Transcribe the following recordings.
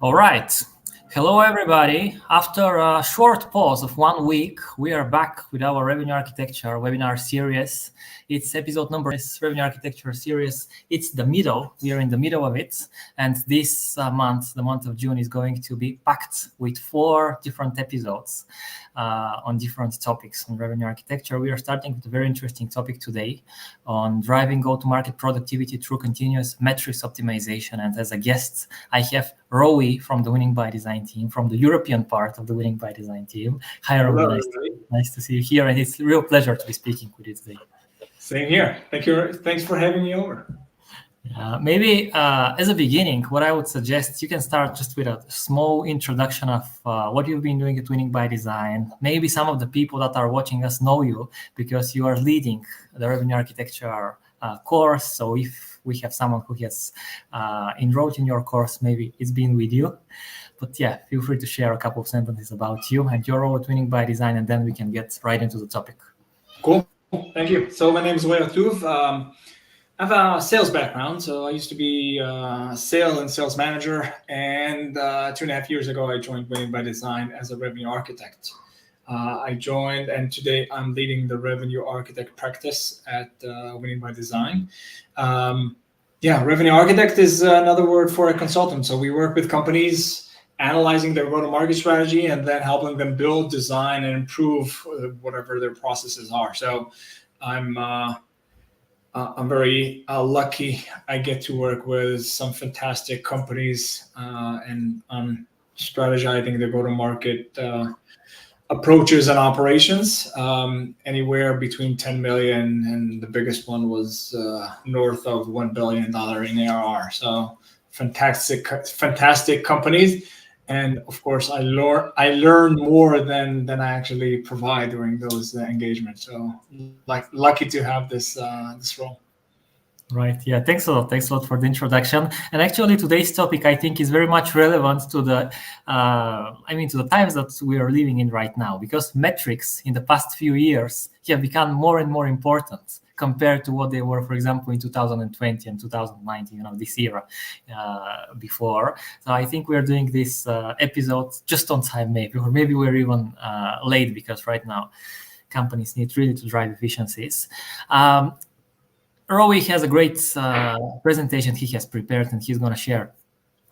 All right. Hello, everybody. After a short pause of 1 week, we are back with our revenue architecture webinar series. It's episode number this revenue architecture series. It's the middle. We are in the middle of it. And this month, the month of June, is going to be packed with 4 different episodes on different topics on revenue architecture. We are starting with a very interesting topic today on driving go-to-market productivity through continuous metrics optimization. And as a guest, I have Rowie from the Winning by Design team, from the European part of the Winning by Design team. Hi, Rowie. Nice to see you here, and it's a real pleasure to be speaking with you today. Same here. Thank you. Thanks for having me over. Maybe as a beginning, what I would suggest, you can start just with a small introduction of what you've been doing at Winning by Design. Maybe some of the people that are watching us know you because you are leading the revenue architecture course. So if we have someone who has enrolled in your course, maybe it's been with you. But yeah, feel free to share a couple of sentences about you and your role at Winning by Design, and then we can get right into the topic. Cool. Thank you. So my name is Rowie Tuv. I have a sales background. So I used to be a sales manager. And 2.5 years ago, I joined Winning by Design as a revenue architect. I joined, and today I'm leading the revenue architect practice at Winning by Design. Revenue architect is another word for a consultant. So we work with companies analyzing their go-to-market strategy and then helping them build, design, and improve whatever their processes are. So I'm very lucky. I get to work with some fantastic companies and on strategizing their go-to-market approaches and operations, anywhere between 10 million and the biggest one was north of $1 billion in ARR. So fantastic companies. And of course, I learn more than I actually provide during those engagements. So lucky to have this role. Right. Yeah. Thanks a lot. Thanks a lot for the introduction. And actually, today's topic, I think, is very much relevant to the, to the times that we are living in right now, because metrics in the past few years have become more and more important compared to what they were, for example, in 2020 and 2019, this era before. So I think we're doing this episode just on time, maybe, or maybe we're even late, because right now companies need really to drive efficiencies. Rowie has a great presentation he has prepared, and he's going to share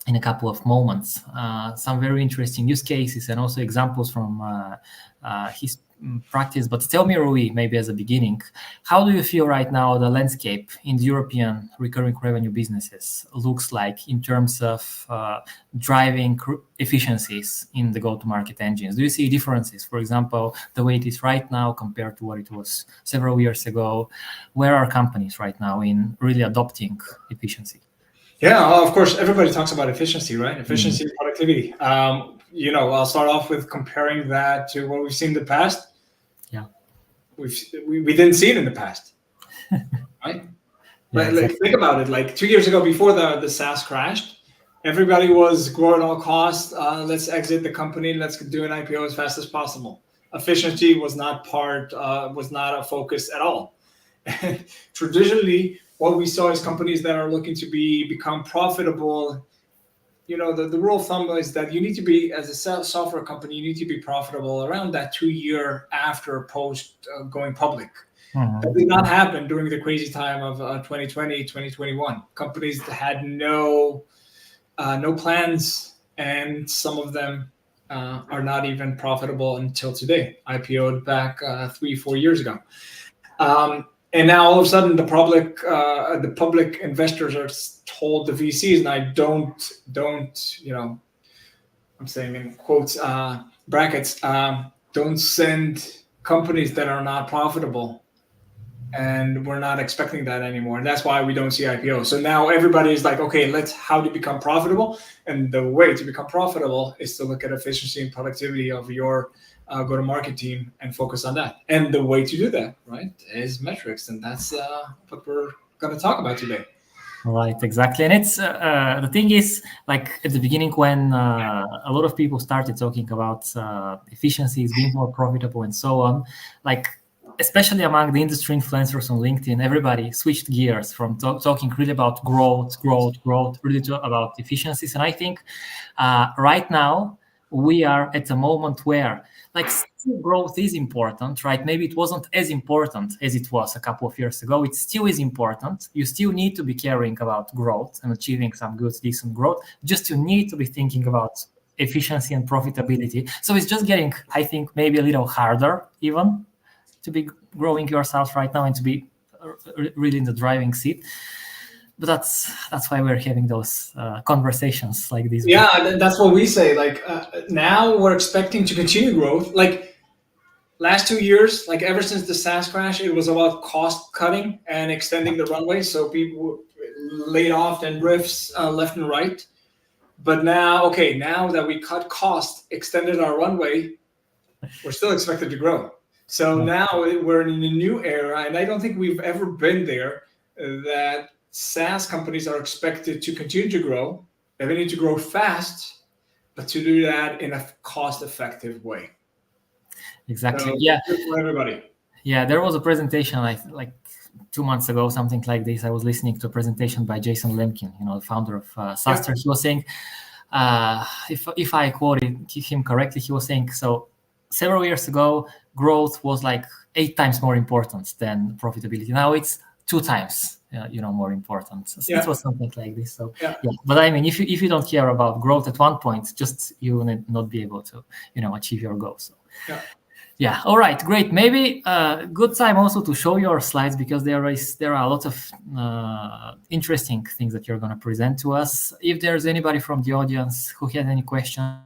in a couple of moments some very interesting use cases and also examples from his practice. But tell me, Rowie, maybe as a beginning, how do you feel right now the landscape in the European recurring revenue businesses looks like in terms of driving efficiencies in the go-to-market engines? Do you see differences, for example, the way it is right now compared to what it was several years ago? Where are companies right now in really adopting efficiency? Yeah, of course, everybody talks about efficiency, right? Efficiency and productivity. I'll start off with comparing that to what we've seen in the past. Yeah, we didn't see it in the past, right? Yeah, exactly. Think about it. Like 2 years ago, before the SaaS crashed, everybody was growing at all costs. Let's exit the company. Let's do an IPO as fast as possible. Efficiency was not a focus at all. And traditionally, what we saw is companies that are looking to become profitable. The rule of thumb is that you need to be, as a software company, you need to be profitable around that 2 year after post going public. That did not happen during the crazy time of 2020, 2021. Companies had no plans, and some of them are not even profitable until today. IPO'd back 3-4 years ago. And now all of a sudden, the public investors are told, the VCs, and I don't, I'm saying in quotes, brackets, don't send companies that are not profitable. And we're not expecting that anymore. And that's why we don't see IPOs. So now everybody is like, okay, how to become profitable? And the way to become profitable is to look at efficiency and productivity of your go-to-market team and focus on that. And the way to do that, right, is metrics. And that's what we're going to talk about today. Right, exactly. And it's the thing is, like at the beginning, when a lot of people started talking about efficiencies, being more profitable and so on, like especially among the industry influencers on LinkedIn, everybody switched gears from talking really about growth, really about efficiencies. And I think right now we are at a moment where like still growth is important, right? Maybe it wasn't as important as it was a couple of years ago. It still is important. You still need to be caring about growth and achieving some good, decent growth. Just you need to be thinking about efficiency and profitability. So it's just getting, I think, maybe a little harder even to be growing yourself right now and to be really in the driving seat. But that's why we're having those conversations like these. Yeah, that's what we say. Like now we're expecting to continue growth. Like last 2 years, like ever since the SaaS crash, it was about cost cutting and extending the runway. So people laid off and riffs left and right. But now, okay, now that we cut cost, extended our runway, we're still expected to grow. So now we're in a new era, and I don't think we've ever been there, that SaaS companies are expected to continue to grow. They need to grow fast, but to do that in a cost-effective way. Exactly. So Yeah. good for everybody. Yeah, there was a presentation like 2 months ago, something like this. I was listening to a presentation by Jason Lemkin, the founder of Saster. He was saying, if I quoted him correctly, he was saying, so several years ago, growth was like 8 times more important than profitability. Now it's 2 times, more important. So it was something like this. So yeah. But I mean, if you don't care about growth at one point, just you will not be able to, achieve your goals. So. Yeah. All right. Great. Maybe good time also to show your slides, because there are a lot of interesting things that you're going to present to us. If there's anybody from the audience who has any questions,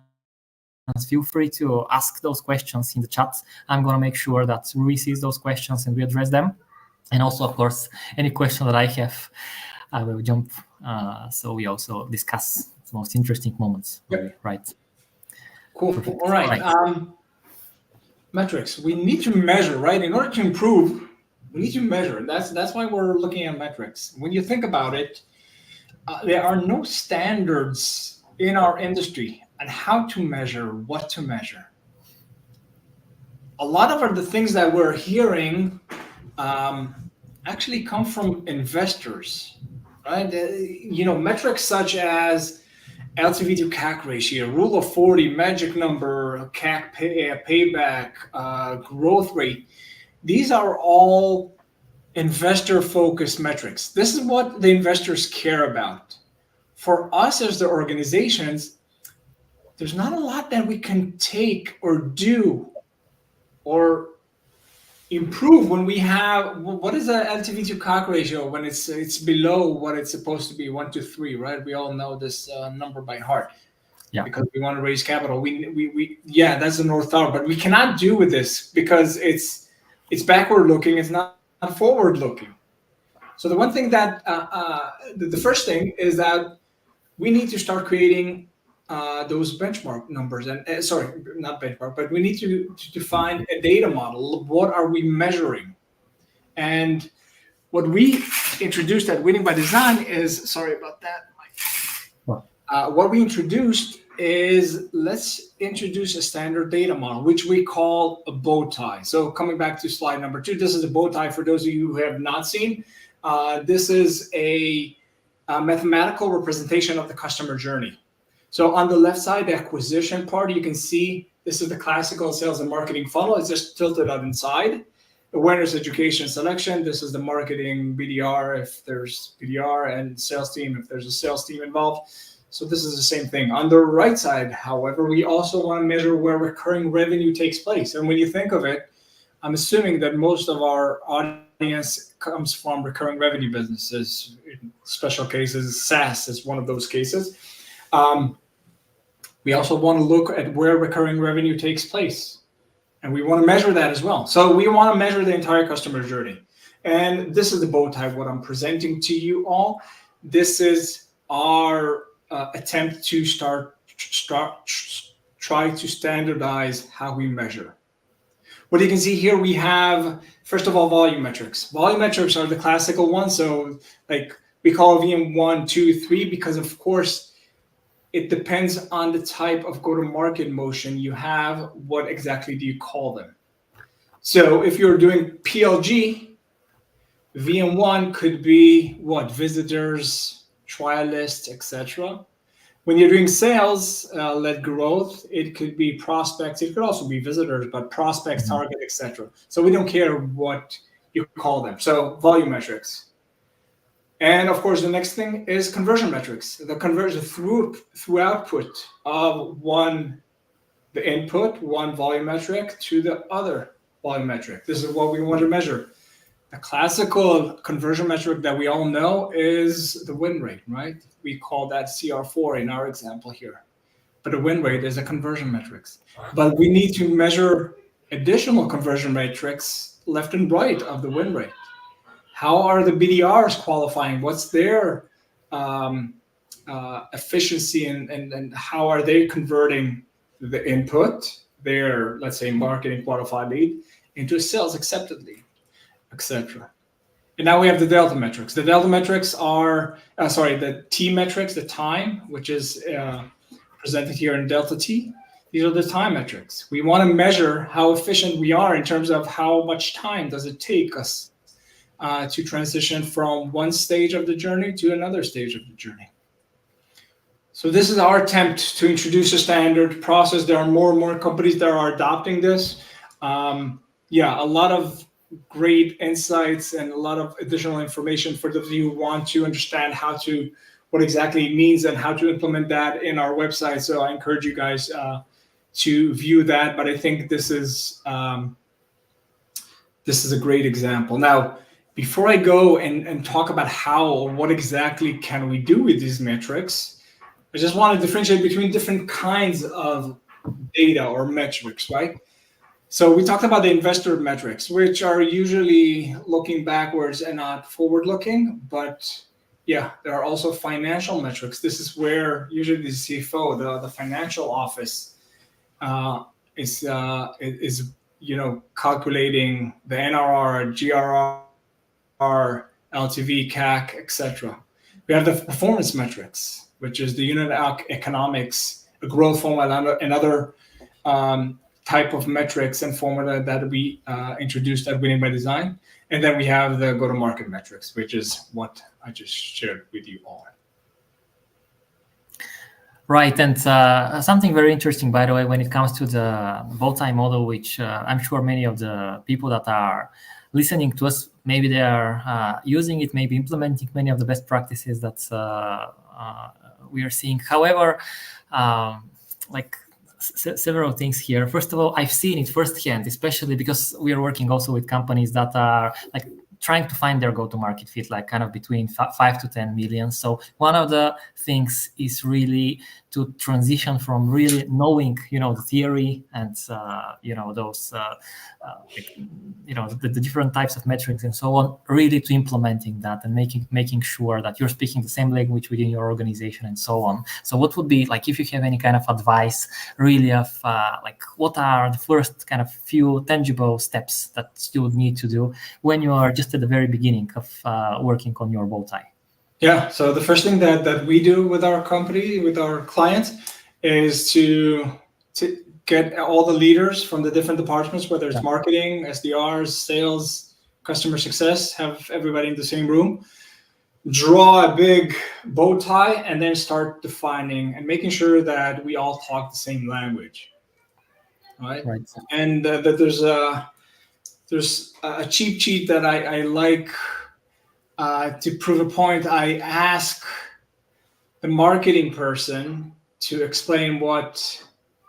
feel free to ask those questions in the chat. I'm going to make sure that we sees those questions and we address them. And also, of course, any question that I have, I will jump. So we also discuss the most interesting moments. Right. Cool. Perfect. All right. Metrics. We need to measure, right? In order to improve, we need to measure. That's why we're looking at metrics. When you think about it, there are no standards in our industry on how to measure, what to measure. A lot of the things that we're hearing actually come from investors, right? Metrics such as LTV to CAC ratio, rule of 40, magic number, CAC payback, growth rate. These are all investor-focused metrics. This is what the investors care about. For us as the organizations, there's not a lot that we can take or do or improve when we have, what is a LTV to CAC ratio when it's below what it's supposed to be, 1 to 3, right? We all know this number by heart. Yeah. Because we want to raise capital. We that's the North Star, but we cannot do with this because it's backward looking. It's not forward looking. So the one thing that the first thing is that we need to start creating those benchmark numbers, and sorry, not benchmark, but we need to define a data model. What are we measuring? And what we introduced at Winning by Design is, sorry about that, Mike. What we introduced is, let's introduce a standard data model, which we call a bow tie. So coming back to slide number 2, this is a bow tie for those of you who have not seen. This is a mathematical representation of the customer journey. So on the left side, the acquisition part, you can see this is the classical sales and marketing funnel. It's just tilted out inside. Awareness, education, selection. This is the marketing BDR if there's BDR, and sales team if there's a sales team involved. So this is the same thing. On the right side, however, we also want to measure where recurring revenue takes place. And when you think of it, I'm assuming that most of our audience comes from recurring revenue businesses. In special cases, SaaS is one of those cases. We also want to look at where recurring revenue takes place, and we want to measure that as well. So we want to measure the entire customer journey. And this is the bow tie, what I'm presenting to you all. This is our attempt to try to standardize how we measure. What you can see here, we have, first of all, volume metrics. Volume metrics are the classical ones. So like we call VM 1, 2, 3, because of course, it depends on the type of go-to-market motion you have. What exactly do you call them? So if you're doing PLG, VM1 could be what? Visitors, trial lists, etc. When you're doing sales led growth, it could be prospects. It could also be visitors, but prospects, Mhm. target, etc. So we don't care what you call them. So volume metrics. And of course, the next thing is conversion metrics. The conversion through output of the input, one volume metric to the other volume metric. This is what we want to measure. A classical conversion metric that we all know is the win rate, right? We call that CR4 in our example here. But the win rate is a conversion metrics. But we need to measure additional conversion metrics left and right of the win rate. How are the BDRs qualifying? What's their um, efficiency and how are they converting the input, their, let's say, marketing qualified lead, into a sales accepted lead, etc. And now we have the delta metrics. The delta metrics are, the T metrics, the time, which is presented here in delta T. These are the time metrics. We want to measure how efficient we are in terms of how much time does it take us to transition from one stage of the journey to another stage of the journey. So this is our attempt to introduce a standard process. There are more and more companies that are adopting this. A lot of great insights and a lot of additional information for those of you who want to understand what exactly it means and how to implement that in our website. So I encourage you guys to view that. But I think this is a great example. Now, before I go and talk about how or what exactly can we do with these metrics, I just want to differentiate between different kinds of data or metrics, right? So we talked about the investor metrics, which are usually looking backwards and not forward looking. But yeah, there are also financial metrics. This is where usually the CFO, the financial office, is calculating the NRR, GRR, LTV, CAC, etc. We have the performance metrics, which is the unit economics, a growth formula, and other type of metrics and formula that we introduced at Winning by Design. And then we have the go-to-market metrics, which is what I just shared with you all. Right, and something very interesting, by the way, when it comes to the bow-tie model, which I'm sure many of the people that are listening to us, maybe they are using it, maybe implementing many of the best practices that we are seeing. However, several things here. First of all, I've seen it firsthand, especially because we are working also with companies that are like trying to find their go-to-market fit, like kind of between 5 to 10 million. So one of the things is really to transition from really knowing, the theory and, those, the different types of metrics and so on, really to implementing that and making sure that you're speaking the same language within your organization and so on. So what would be, like, if you have any kind of advice really of what are the first kind of few tangible steps that you would need to do when you are just at the very beginning of working on your bow tie? Yeah. So the first thing that we do with our company, with our clients, is to get all the leaders from the different departments, whether it's marketing, SDRs, sales, customer success, have everybody in the same room, draw a big bow tie, and then start defining and making sure that we all talk the same language. Right. And that there's a cheat sheet that I like. To prove a point, I ask the marketing person to explain what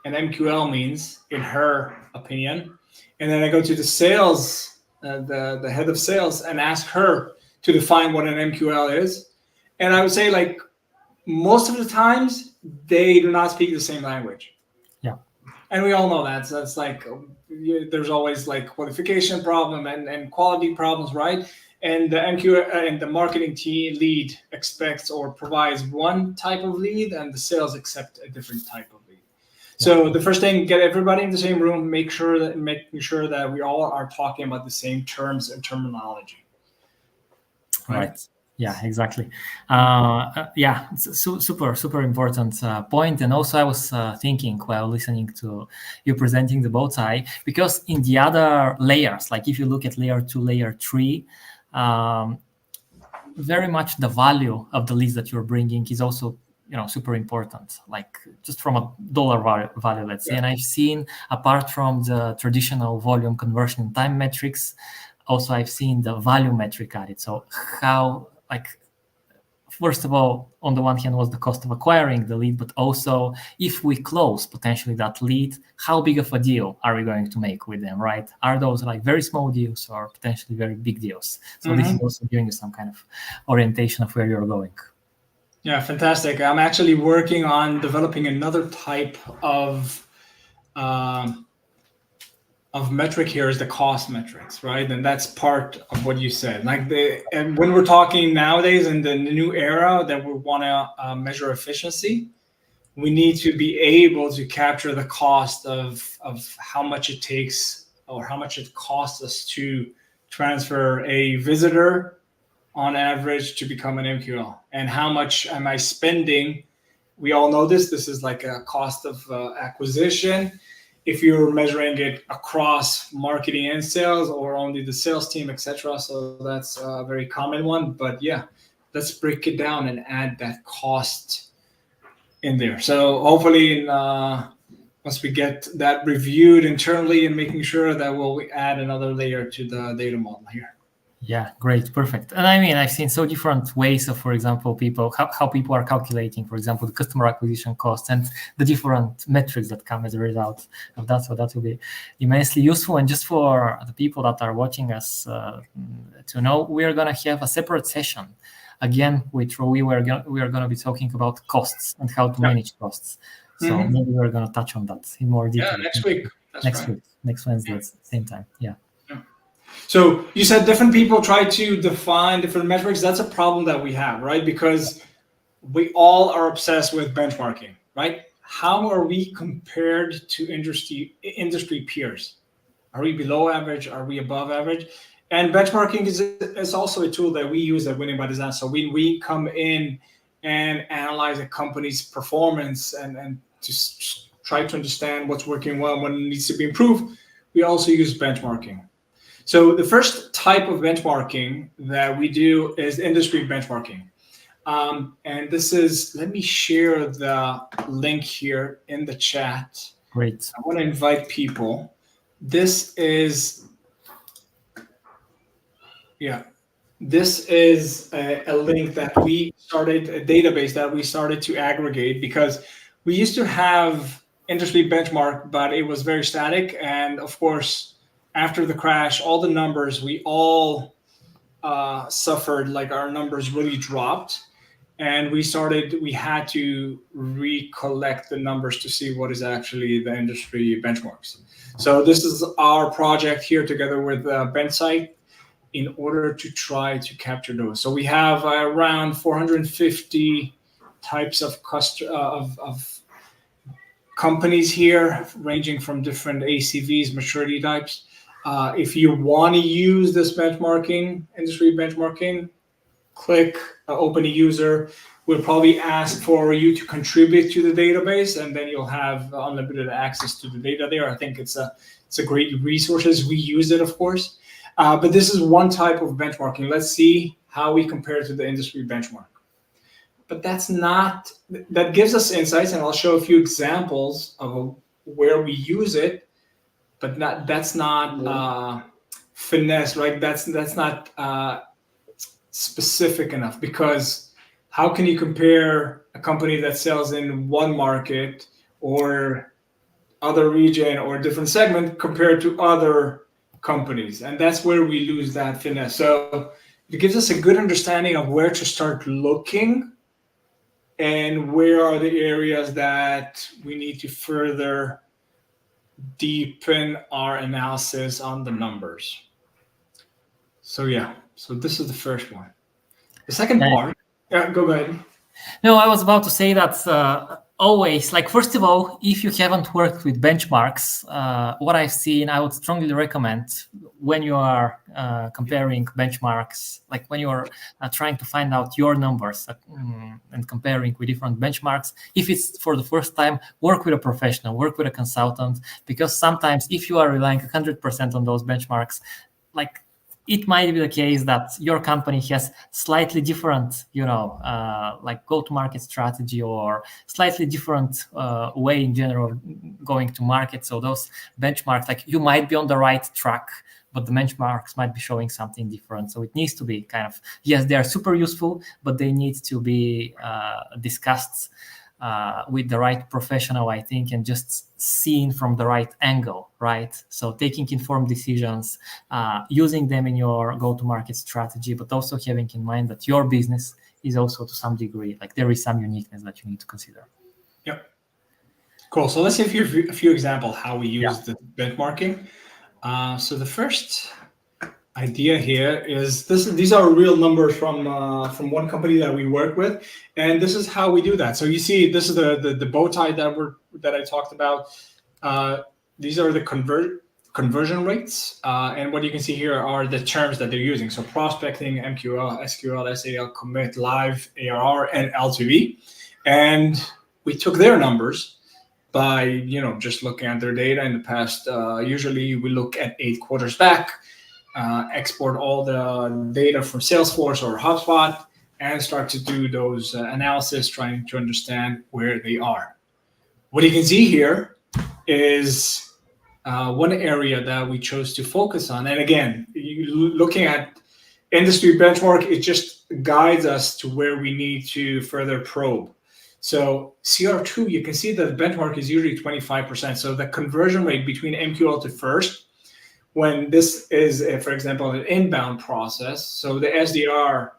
an MQL means in her opinion. And then I go to the sales, the head of sales, and ask her to define what an MQL is. And I would say, like, most of the times, they do not speak the same language. Yeah. And we all know that. So it's like, there's always like qualification problem and quality problems, right? And the MQ and the marketing team lead expects or provides one type of lead, and the sales accept a different type of lead. So the first thing, get everybody in the same room, making sure that we all are talking about the same terms and terminology. Right. Yeah, exactly. Yeah, it's super important point. And also, I was thinking while listening to you presenting the bow tie, because in the other layers, like if you look at layer 2, layer 3, um, very much the value of the leads that you're bringing is also super important, like just from a dollar value, let's say. And I've seen, apart from the traditional volume conversion time metrics, also I've seen the value metric added. So how, like, first of all, on the one hand was the cost of acquiring the lead, but also if we close potentially that lead, how big of a deal are we going to make with them, right? Are those like very small deals or potentially very big deals? So this is also giving you some kind of orientation of where you're going. Yeah, fantastic. I'm actually working on developing another type um, of metric here is the cost metrics, right? And that's part of what you said. And when we're talking nowadays in the new era that we want to measure efficiency, we need to be able to capture the cost of how much it takes or how much it costs us to transfer a visitor on average to become an MQL, and how much am I spending. We all know this. This is like a cost of acquisition. If you're measuring it across marketing and sales, or only the sales team, etc. So that's a very common one. But yeah, let's break it down and add that cost in there. So hopefully, once we get that reviewed internally and making sure that we'll add another layer to the data model here. Yeah, great, perfect. And I mean, I've seen so different ways of, for example, people how people are calculating, for example, the customer acquisition costs and the different metrics that come as a result of that. So that will be immensely useful. And just for the people that are watching us to know, we are going to have a separate session again with Rowie. We are going to be talking about costs and how to manage costs. So maybe we're going to touch on that in more detail. Yeah, next week. Next Wednesday at the same time. Yeah. So you said different people try to define different metrics. That's a problem that we have, right? Because we all are obsessed with benchmarking, right? How are we compared to industry peers? Are we below average? Are we above average? And benchmarking is also a tool that we use at Winning by Design. So when we come in and analyze a company's performance and to try to understand what's working well, what needs to be improved, we also use benchmarking. So the first type of benchmarking that we do is industry benchmarking. And this is, let me share the link here in the chat. Great. I want to invite people. This is a link that we started, a database that we started to aggregate, because we used to have industry benchmark, but it was very static. And of course, after the crash, all the numbers, we all suffered, like our numbers really dropped. And we had to recollect the numbers to see what is actually the industry benchmarks. So this is our project here together with Bensight in order to try to capture those. So we have around 450 types of companies here, ranging from different ACVs, maturity types. If you want to use this benchmarking, industry benchmarking, click open a user. We'll probably ask for you to contribute to the database, and then you'll have unlimited access to the data there. I think it's a great resource. We use it, of course. But this is one type of benchmarking. Let's see how we compare to the industry benchmark. But that gives us insights, and I'll show a few examples of where we use it. But that's not finesse, right? That's not specific enough, because how can you compare a company that sells in one market or other region or different segment compared to other companies? And that's where we lose that finesse. So it gives us a good understanding of where to start looking and where are the areas that we need to further deepen our analysis on the numbers. So this is the first one. The second part, go ahead. No, I was about to say that always, like, first of all, if you haven't worked with benchmarks, what I've seen, I would strongly recommend, when you are comparing benchmarks, like when you are trying to find out your numbers and comparing with different benchmarks, if it's for the first time, work with a professional, work with a consultant, because sometimes if you are relying 100% on those benchmarks, like it might be the case that your company has slightly different, like go-to-market strategy or slightly different way in general going to market. So those benchmarks, like you might be on the right track, but the benchmarks might be showing something different. So it needs to be kind of, yes, they are super useful, but they need to be discussed with the right professional, I think, and just seen from the right angle, right? So taking informed decisions, using them in your go-to-market strategy, but also having in mind that your business is also to some degree, like there is some uniqueness that you need to consider. Yep. Cool. So let's see a few examples how we use the benchmarking. So the first idea here is this. These are real numbers from one company that we work with, and this is how we do that. So you see, this is the bow tie that I talked about. These are the conversion rates, and what you can see here are the terms that they're using. So prospecting, MQL, SQL, SAL, commit, live, ARR, and LTV, and we took their numbers by just looking at their data in the past. Usually we look at 8 quarters back. Export all the data from Salesforce or HubSpot and start to do those analysis, trying to understand where they are. What you can see here is one area that we chose to focus on. And again, looking at industry benchmark, it just guides us to where we need to further probe. So CR2, you can see that the benchmark is usually 25%. So the conversion rate between MQL to first, when this is, for example, an inbound process, so the SDR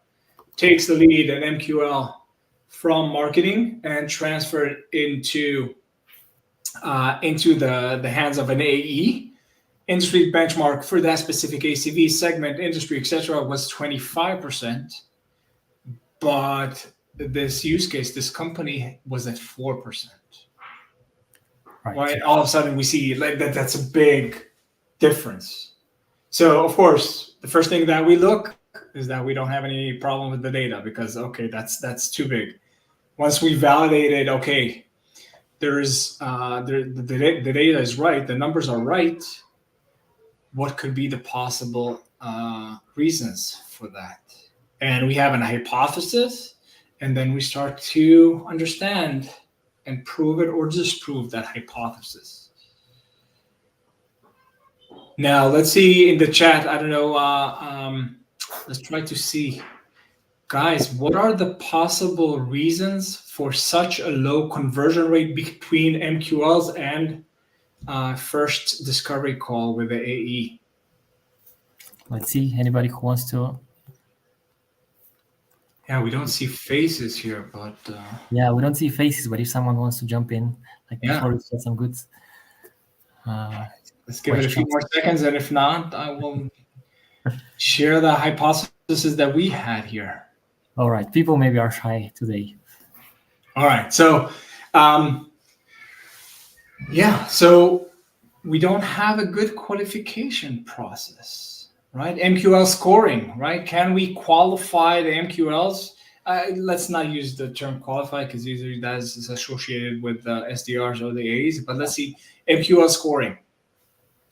takes the lead and MQL from marketing and transfer it into the hands of an AE. Industry benchmark for that specific ACV segment, industry, etc., was 25%, but this use case, this company was at 4%. Right? All of a sudden, we see like that's a big difference. So of course, the first thing that we look is that we don't have any problem with the data, because okay, that's too big. Once we validated, okay, there is the data is right, the numbers are right. What could be the possible reasons for that? And we have a hypothesis, and then we start to understand and prove it or disprove that hypothesis. Now, let's see in the chat. I don't know. Let's try to see. Guys, what are the possible reasons for such a low conversion rate between MQLs and first discovery call with the AE? Let's see. Anybody who wants to? Yeah, we don't see faces here, but... Yeah, we don't see faces, but if someone wants to jump in, like before we get some good... Let's give it a few more seconds, and if not, I will share the hypothesis that we had here. All right, people maybe are shy today. All right, so so we don't have a good qualification process, right? MQL scoring, right? Can we qualify the MQLs? Let's not use the term qualify, because usually that is associated with the SDRs or the A's, but let's see MQL scoring.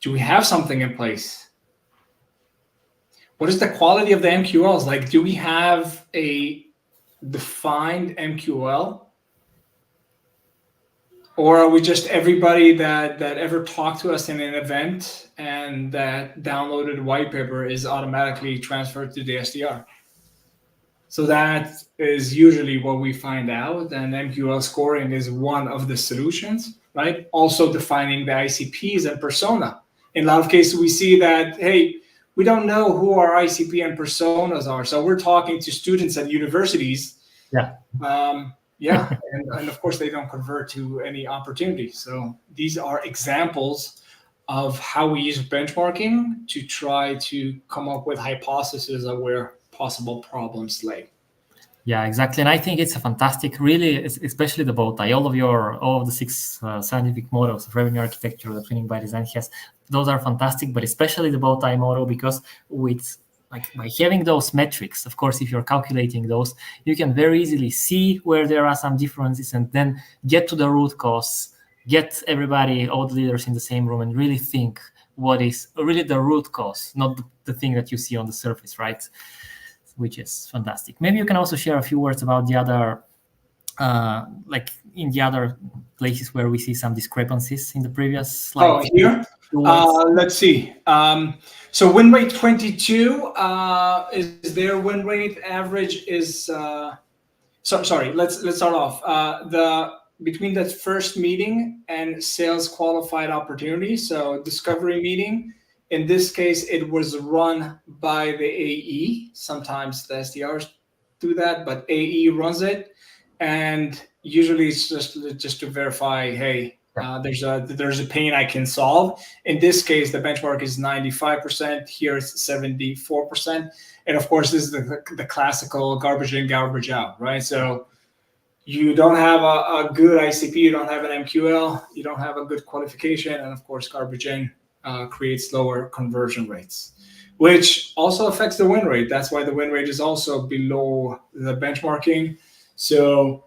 Do we have something in place? What is the quality of the MQLs? Like, do we have a defined MQL? Or are we just everybody that ever talked to us in an event and that downloaded white paper is automatically transferred to the SDR? So that is usually what we find out, and MQL scoring is one of the solutions, right? Also defining the ICPs and persona. In a lot of cases, we see that, hey, we don't know who our ICP and personas are. So we're talking to students at universities. Yeah. And of course, they don't convert to any opportunity. So these are examples of how we use benchmarking to try to come up with hypotheses of where possible problems lay. Yeah, exactly. And I think it's a fantastic, really, especially the bow tie. All of the six scientific models of revenue architecture that Winning by Design has, those are fantastic. But especially the bow tie model, because with like by having those metrics, of course, if you're calculating those, you can very easily see where there are some differences, and then get to the root cause, get everybody, all the leaders in the same room, and really think what is really the root cause, not the thing that you see on the surface, right? Which is fantastic. Maybe you can also share a few words about the other, like in the other places where we see some discrepancies in the previous Oh, slides. here. Let's see. So win rate 22 is their win rate. Average is sorry. Let's start off. The between that first meeting and sales qualified opportunity. So discovery meeting. In this case, it was run by the AE. Sometimes the SDRs do that, but AE runs it, and usually it's just to verify, hey, there's a pain I can solve. In this case, the benchmark is 95%. Here it's 74%, and of course, this is the classical garbage in, garbage out, right? So you don't have a good ICP, you don't have an MQL, you don't have a good qualification, and of course, garbage in creates lower conversion rates, which also affects the win rate. That's why the win rate is also below the benchmarking. So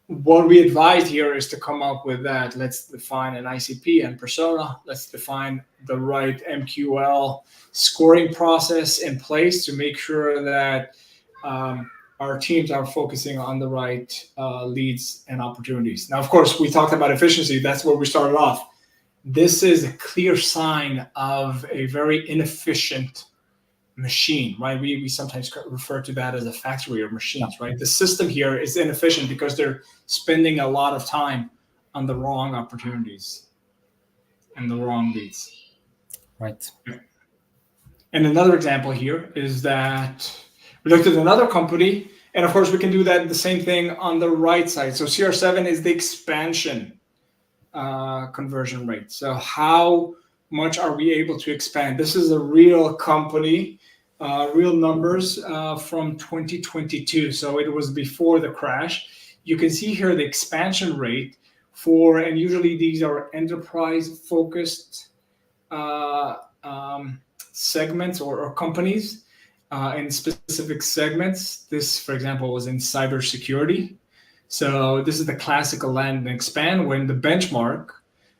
what we advise here is to come up with that. Let's define an ICP and persona. Let's define the right MQL scoring process in place to make sure that our teams are focusing on the right leads and opportunities. Now, of course, we talked about efficiency. That's where we started off. This is a clear sign of a very inefficient machine, right? We sometimes refer to that as a factory of machines, right? The system here is inefficient because they're spending a lot of time on the wrong opportunities and the wrong leads. Right. And another example here is that we looked at another company, and of course we can do that the same thing on the right side. So CR7 is the expansion conversion rate. So how much are we able to expand? This is a real company, real numbers from 2022. So it was before the crash. You can see here the expansion rate for, and usually these are enterprise focused segments or companies in specific segments. This, for example, was in cybersecurity. So this is the classical land and expand, when the benchmark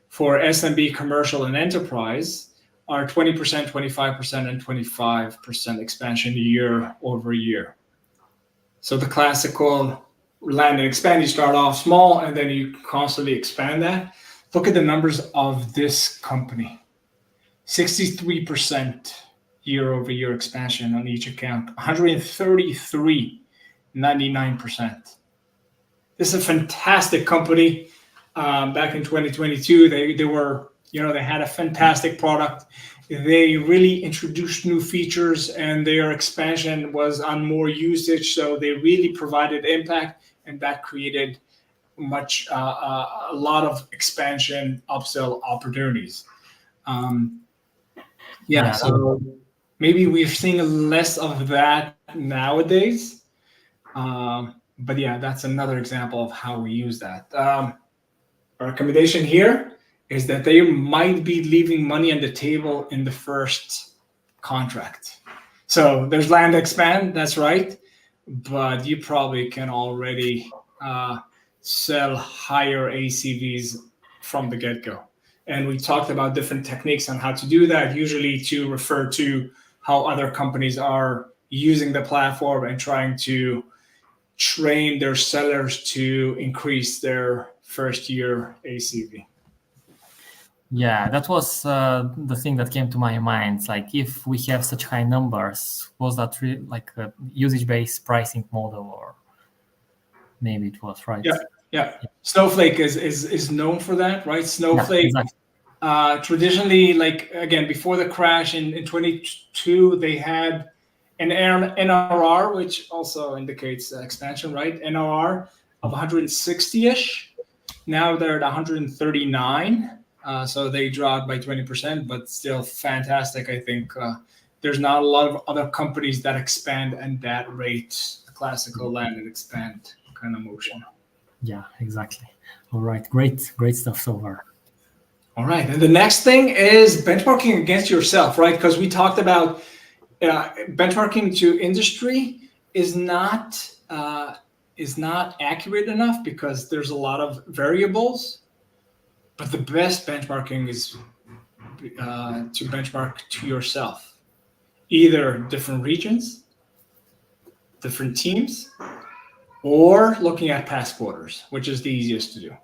for SMB, commercial, and enterprise are 20%, 25%, and 25% expansion year over year. So the classical land and expand, you start off small and then you constantly expand that. Look at the numbers of this company. 63% year over year expansion on each account, 133, 99%. This is a fantastic company. Back in 2022, they were, they had a fantastic product. They really introduced new features, and their expansion was on more usage. So they really provided impact, and that created a lot of expansion, upsell opportunities. So maybe we're seeing less of that nowadays. But yeah, that's another example of how we use that. Our recommendation here is that they might be leaving money on the table in the first contract. So there's land expand, that's right, but you probably can already sell higher ACVs from the get-go. And we talked about different techniques on how to do that, usually to refer to how other companies are using the platform and trying to train their sellers to increase their first year ACV. Yeah, that was the thing that came to my mind. Like, if we have such high numbers, was that like a usage-based pricing model, or maybe it was, right? Yeah. Snowflake is known for that, right? Snowflake, traditionally, like, again, before the crash in 22, they had an NRR, which also indicates expansion, right? NRR of 160-ish. Now they're at 139. So they dropped by 20%, but still fantastic. I think there's not a lot of other companies that expand at that rate classical land and expand kind of motion. Yeah, exactly. All right, great stuff so far. All right, and the next thing is benchmarking against yourself, right? Because we talked about benchmarking to industry is not accurate enough because there's a lot of variables. But the best benchmarking is to benchmark to yourself, either different regions, different teams, or looking at past quarters, which is the easiest to do.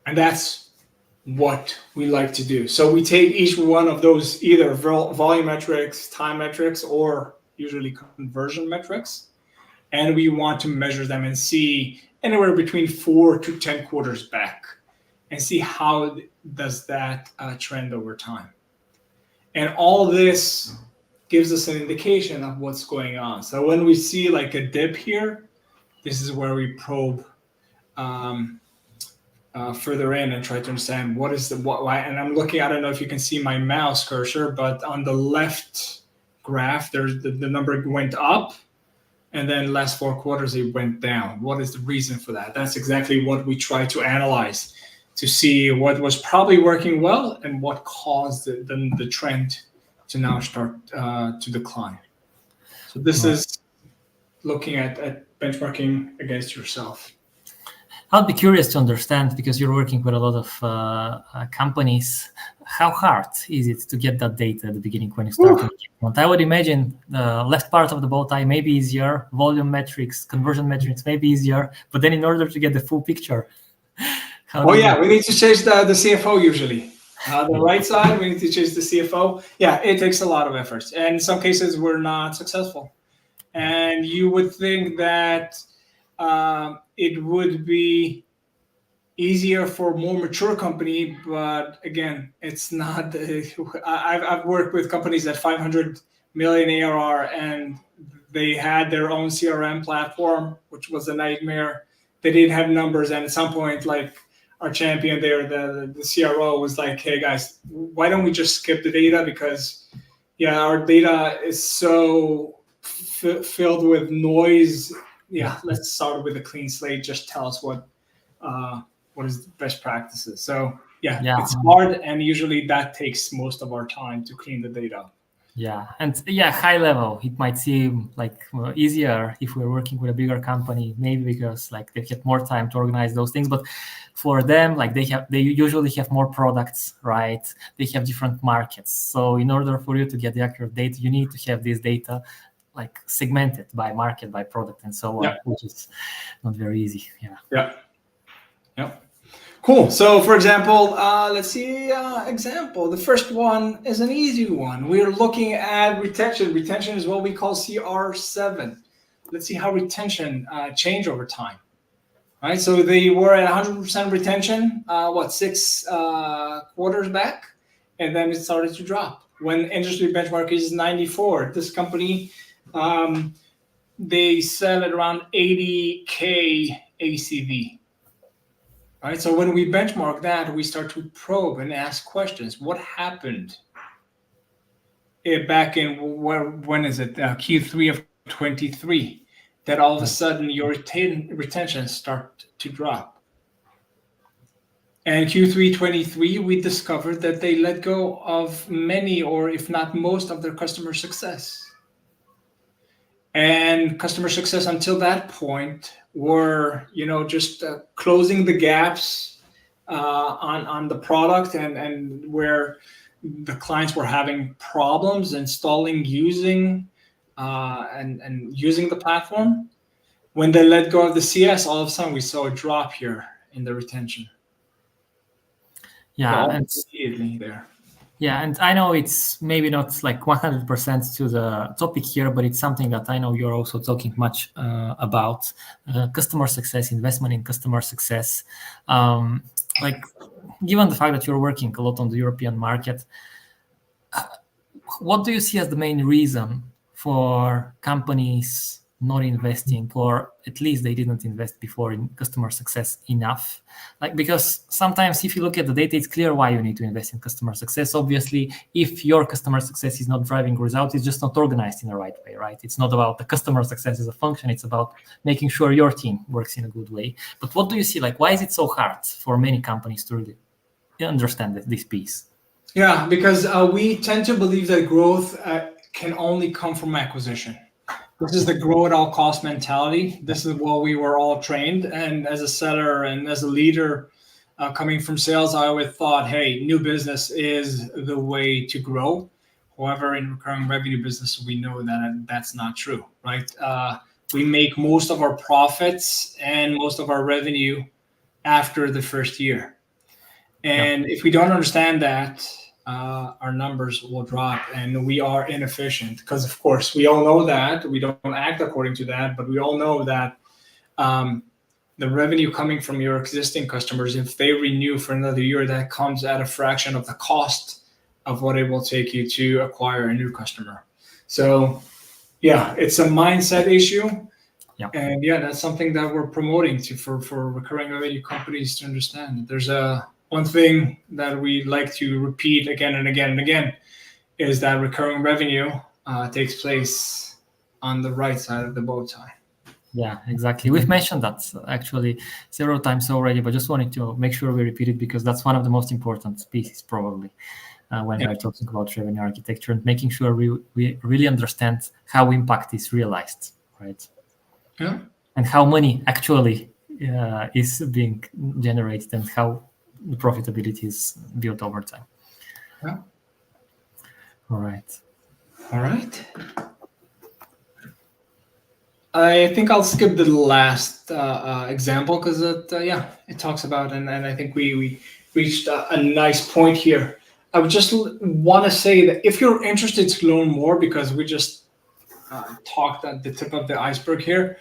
And that's what we like to do. So we take each one of those, either volume metrics, time metrics, or usually conversion metrics, and we want to measure them and see anywhere between 4 to 10 quarters back and see how does that trend over time. And all this gives us an indication of what's going on. So when we see like a dip here, this is where we probe further in and try to understand what is why. And I'm looking, I don't know if you can see my mouse cursor, but on the left graph, there's the number went up, and then last 4 quarters it went down. What is the reason for that? That's exactly what we try to analyze to see what was probably working well and what caused the trend to now start to decline. So this is looking at benchmarking against yourself. I'd be curious to understand, because you're working with a lot of companies, how hard is it to get that data at the beginning when you start? I would imagine the left part of the bow tie may be easier, volume metrics, conversion metrics may be easier, but then in order to get the full picture, we need to change the CFO usually. The right side, we need to change the CFO. Yeah, it takes a lot of effort. And in some cases, we're not successful. And you would think that it would be easier for a more mature company, but again, it's not. I've worked with companies at 500 million ARR, and they had their own CRM platform, which was a nightmare. They didn't have numbers, and at some point, like our champion there, the CRO was like, "Hey guys, why don't we just skip the data? Because our data is so filled with noise. Let's start with a clean slate. Just tell us what is the best practices." So it's hard, and usually that takes most of our time to clean the data. Yeah, and high level, it might seem like easier if we're working with a bigger company, maybe because like they get more time to organize those things. But for them, like they usually have more products, right? They have different markets. So in order for you to get the accurate data, you need to have this data like segmented by market, by product, and so on, which is not very easy. Yeah. Cool. So, for example, let's see example. The first one is an easy one. We're looking at retention. Retention is what we call CR7. Let's see how retention changed over time. All right. So they were at 100% retention, 6 quarters back, and then it started to drop. When industry benchmark is 94, this company, they sell at around 80K ACV. Right, so when we benchmark that, we start to probe and ask questions. What happened back in when is it Q3 of 23 that all of a sudden your retention start to drop? And Q3 23, we discovered that they let go of many, or if not most, of their customer success. And customer success until that point were, just closing the gaps on the product and where the clients were having problems installing, using, and using the platform. When they let go of the CS, all of a sudden we saw a drop here in the retention. Immediately there. Yeah, and I know it's maybe not like 100% to the topic here, but it's something that I know you're also talking much about, customer success, investment in customer success. Like, given the fact that you're working a lot on the European market, what do you see as the main reason for companies not investing, or at least they didn't invest before in customer success enough. Like, because sometimes if you look at the data, it's clear why you need to invest in customer success. Obviously, if your customer success is not driving results, it's just not organized in the right way, right? It's not about the customer success as a function. It's about making sure your team works in a good way. But what do you see? Like, why is it so hard for many companies to really understand this piece? Yeah, because we tend to believe that growth can only come from acquisition. This is the grow at all cost mentality. This is what we were all trained. And as a seller and as a leader coming from sales, I always thought, hey, new business is the way to grow. However, in recurring revenue business, we know that that's not true, right? We make most of our profits and most of our revenue after the first year. And if we don't understand that, our numbers will drop and we are inefficient, because of course we all know that we don't act according to that, but we all know that the revenue coming from your existing customers, if they renew for another year, that comes at a fraction of the cost of what it will take you to acquire a new customer. So yeah, it's a mindset issue. And yeah, that's something that we're promoting for recurring revenue companies to understand. There's one thing that we like to repeat again and again and again is that recurring revenue takes place on the right side of the bow tie. Yeah, exactly. We've mentioned that actually several times already, but just wanted to make sure we repeat it because that's one of the most important pieces probably when we're talking about revenue architecture, and making sure we really understand how impact is realized, right? Yeah. And how money actually is being generated and how the profitability is built over time. Yeah. All right. I think I'll skip the last example because it talks about, and I think we reached a nice point here. I would just want to say that if you're interested to learn more, because we just talked at the tip of the iceberg here,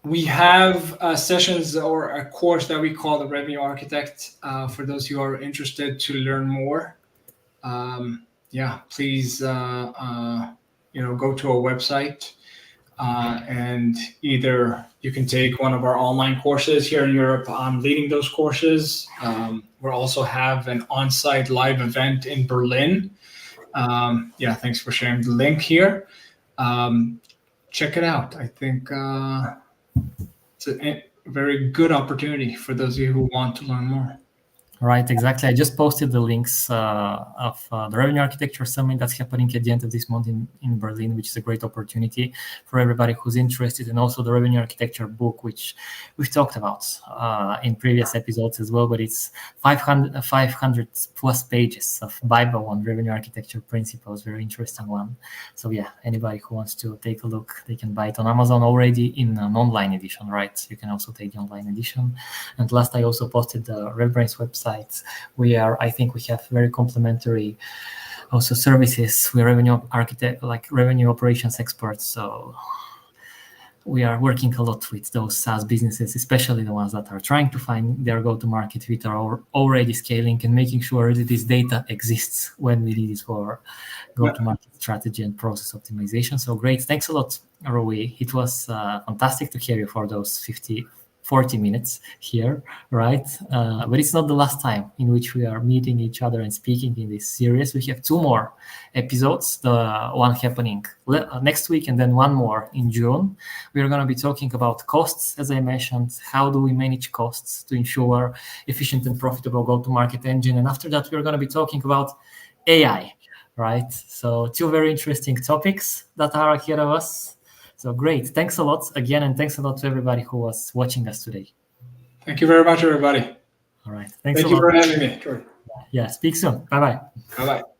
we have sessions or a course that we call the Revenue Architect for those who are interested to learn more. Please go to our website and either you can take one of our online courses here in Europe. I'm leading those courses. We also have an on-site live event in Berlin. Thanks for sharing the link here. Check it out. I think it's a very good opportunity for those of you who want to learn more. Right, exactly. I just posted the links of the Revenue Architecture Summit that's happening at the end of this month in Berlin, which is a great opportunity for everybody who's interested, and also the Revenue Architecture book, which we've talked about in previous episodes as well, but it's 500 plus pages of Bible on revenue architecture principles, very interesting one. So yeah, anybody who wants to take a look, they can buy it on Amazon already in an online edition, right? You can also take the online edition. And last, I also posted the RevBrains website. I think we have very complementary also services. We're revenue architect, like revenue operations experts. So we are working a lot with those SaaS businesses, especially the ones that are trying to find their go-to-market, which are already scaling, and making sure that this data exists when we need it for go-to-market strategy and process optimization. So great. Thanks a lot, Rui. It was fantastic to hear you for those 40 minutes here, right? But it's not the last time in which we are meeting each other and speaking in this series. We have 2 more episodes, the one happening next week and then one more in June. We're going to be talking about costs, as I mentioned. How do we manage costs to ensure efficient and profitable go-to-market engine? And after that, we're going to be talking about AI, right? So 2 very interesting topics that are ahead of us. So great. Thanks a lot again. And thanks a lot to everybody who was watching us today. Thank you very much, everybody. All right. Thank you for having me, George. Yeah. Speak soon. Bye-bye. Bye-bye.